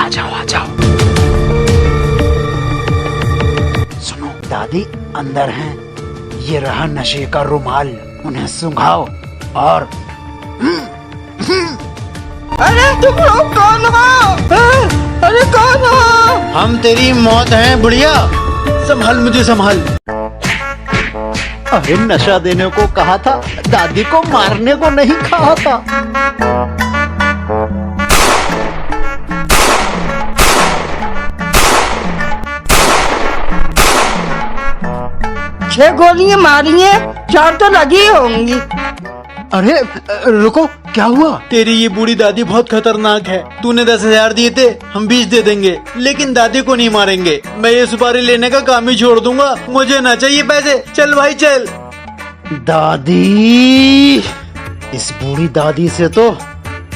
आ जाओ आ जाओ। सुनो, दादी अंदर हैं। ये रहा नशे का रुमाल, उन्हें सुंघाओ और अरे तुम लोग कौन हो? अरे कौन हो? हम तेरी मौत हैं बुढ़िया, संभाल मुझे संभाल। अरे नशा देने को कहा था, दादी को मारने को नहीं कहा था। 6 गोलियां मारी हैं, 4 तो लगी होंगी। अरे रुको, क्या हुआ? तेरी ये बूढ़ी दादी बहुत खतरनाक है। तूने 10,000 दिए थे, हम 20 दे देंगे, लेकिन दादी को नहीं मारेंगे। मैं ये सुपारी लेने का काम ही छोड़ दूंगा, मुझे ना चाहिए पैसे। चल भाई चल। दादी, इस बूढ़ी दादी से तो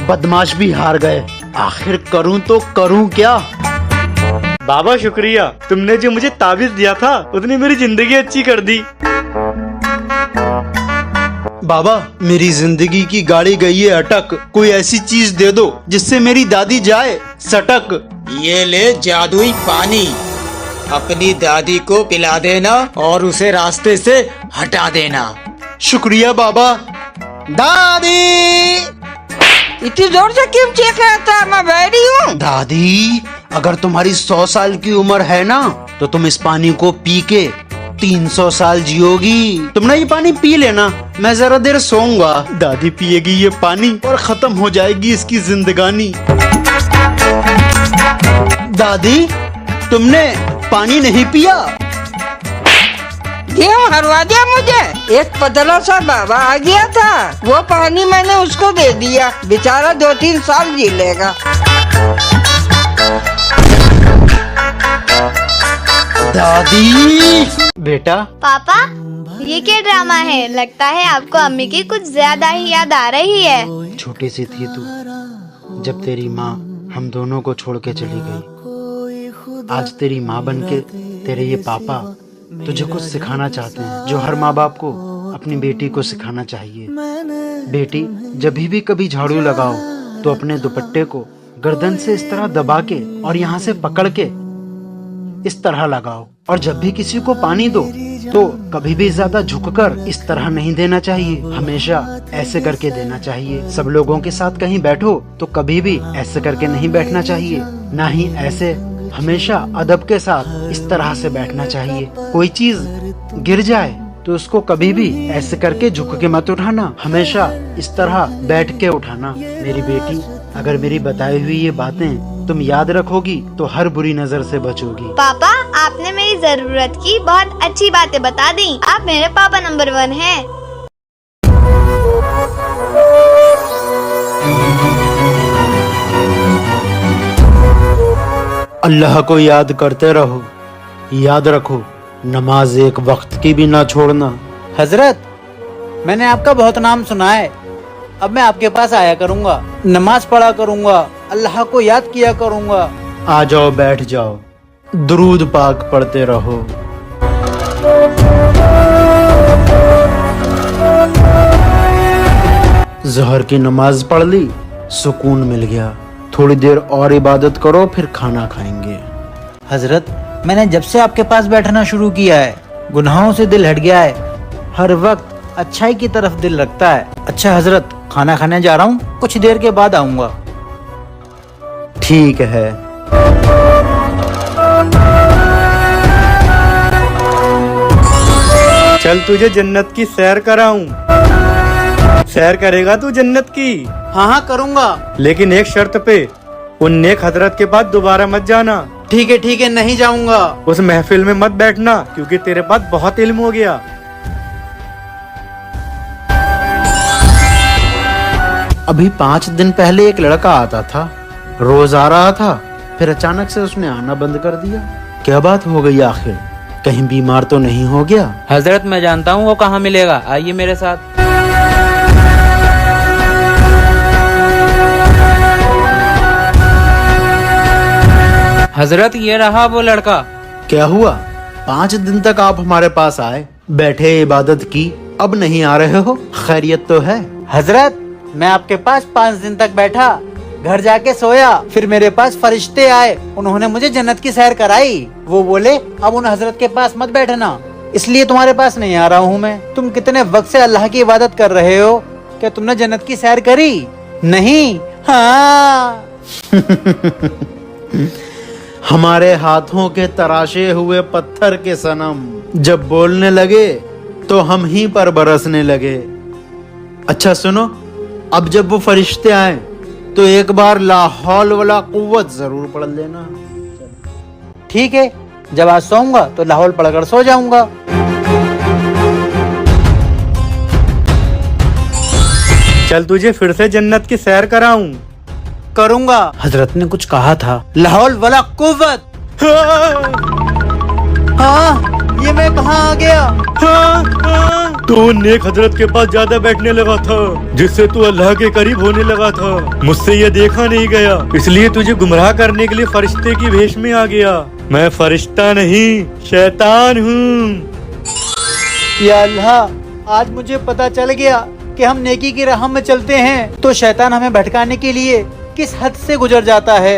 बदमाश भी हार गए। आखिर करूं तो करूं क्या? बाबा शुक्रिया, तुमने जो मुझे ताबीज दिया था उसने मेरी जिंदगी अच्छी कर दी। बाबा, मेरी जिंदगी की गाड़ी गई है अटक। कोई ऐसी चीज दे दो जिससे मेरी दादी जाए सटक। ये ले जादुई पानी, अपनी दादी को पिला देना और उसे रास्ते से हटा देना। शुक्रिया बाबा। दादी, इतनी जोर से क्यों चीख रहा था? मैं बैठी हूँ। दादी, अगर तुम्हारी 100 साल की उम्र है ना, तो तुम इस पानी को पी के 300 साल जियोगी। तुम ना ये पानी पी लेना, मैं जरा देर सोऊंगा। दादी पिएगी ये पानी और खत्म हो जाएगी इसकी जिंदगानी। दादी, तुमने पानी नहीं पिया? क्यों हरवा दिया मुझे? एक पतला सा बाबा आ गया था, वो पानी मैंने उसको दे दिया। बेचारा 2-3 साल जी लेगा। दादी, बेटा। पापा, ये क्या ड्रामा है? लगता है आपको अम्मी की कुछ ज्यादा ही याद आ रही है। छोटी सी थी तू जब तेरी माँ हम दोनों को छोड़ के चली गई। आज तेरी माँ बनके तेरे ये पापा तुझे कुछ सिखाना चाहते हैं, जो हर माँ बाप को अपनी बेटी को सिखाना चाहिए। बेटी, जब भी कभी झाड़ू लगाओ तो अपने दुपट्टे को गर्दन से इस तरह दबा के और यहाँ से पकड़ के इस तरह लगाओ। और जब भी किसी को पानी दो तो कभी भी ज्यादा झुककर इस तरह नहीं देना चाहिए, हमेशा ऐसे करके देना चाहिए। सब लोगों के साथ कहीं बैठो तो कभी भी ऐसे करके नहीं बैठना चाहिए, ना ही ऐसे। हमेशा अदब के साथ इस तरह से बैठना चाहिए। कोई चीज गिर जाए तो उसको कभी भी ऐसे करके झुक के मत उठाना, हमेशा इस तरह बैठ के उठाना। मेरी बेटी, अगर मेरी बताई हुई ये बातें तुम याद रखोगी तो हर बुरी नजर से बचोगी। पापा, आपने मेरी जरूरत की बहुत अच्छी बातें बता दी। आप मेरे पापा नंबर 1 हैं। अल्लाह को याद करते रहो। याद रखो, नमाज एक वक्त की भी ना छोड़ना। हजरत, मैंने आपका बहुत नाम सुना है। अब मैं आपके पास आया करूंगा, नमाज पढ़ा करूंगा, अल्लाह को याद किया करूंगा। आ जाओ, बैठ जाओ, दुरूद पाक पढ़ते रहो। ज़हर की नमाज पढ़ ली, सुकून मिल गया। थोड़ी देर और इबादत करो, फिर खाना खाएंगे। हजरत, मैंने जब से आपके पास बैठना शुरू किया है, गुनाहों से दिल हट गया है। हर वक्त अच्छाई की तरफ दिल रखता है। अच्छा हजरत, खाना खाने जा रहा हूँ, कुछ देर के बाद आऊंगा। ठीक है। चल तुझे जन्नत की सैर कराऊं। सैर करेगा तू जन्नत की? हाँ करूंगा, लेकिन एक शर्त पे, उन नेक हजरत के पास दोबारा मत जाना। ठीक है, नहीं जाऊंगा। उस महफिल में मत बैठना, क्योंकि तेरे पास बहुत इल्म हो गया। अभी 5 दिन पहले एक लड़का आता था, रोज आ रहा था, फिर अचानक से उसने आना बंद कर दिया। क्या बात हो गई आखिर? कहीं बीमार तो नहीं हो गया? हजरत, मैं जानता हूँ वो कहाँ मिलेगा, आइए मेरे साथ। हजरत, ये रहा वो लड़का। क्या हुआ? 5 दिन तक आप हमारे पास आए, बैठे, इबादत की, अब नहीं आ रहे हो? खैरियत तो है? हजरत, मैं आपके पास 5 दिन तक बैठा, घर जाके सोया, फिर मेरे पास फरिश्ते आए, उन्होंने मुझे जन्नत की सैर कराई। वो बोले अब उन हजरत के पास मत बैठना, इसलिए तुम्हारे पास नहीं आ रहा हूँ मैं। तुम कितने वक्त से अल्लाह की इबादत कर रहे हो, क्या तुमने जन्नत की सैर करी? नहीं। हाँ। हमारे हाथों के तराशे हुए पत्थर के सनम जब बोलने लगे तो हम ही पर बरसने लगे। अच्छा सुनो, अब जब वो फरिश्ते आए तो एक बार ला हौल वला कुव्वत जरूर पढ़ लेना। ठीक है, जब आज सोऊंगा तो लाहौल पढ़कर सो जाऊंगा। चल तुझे फिर से जन्नत की सैर कराऊं। करूंगा। हजरत ने कुछ कहा था, लाहौल वला कुव्वत। हाँ, ये मैं कहाँ आ गया? तू नेक हजरत के पास ज्यादा बैठने लगा था, जिससे तू अल्लाह के करीब होने लगा था। मुझसे ये देखा नहीं गया, इसलिए तुझे गुमराह करने के लिए फरिश्ते की भेष में आ गया। मैं फरिश्ता नहीं, शैतान हूँ। या अल्लाह, आज मुझे पता चल गया कि हम नेकी की राह में चलते हैं तो शैतान हमें भटकाने के लिए किस हद से गुजर जाता है।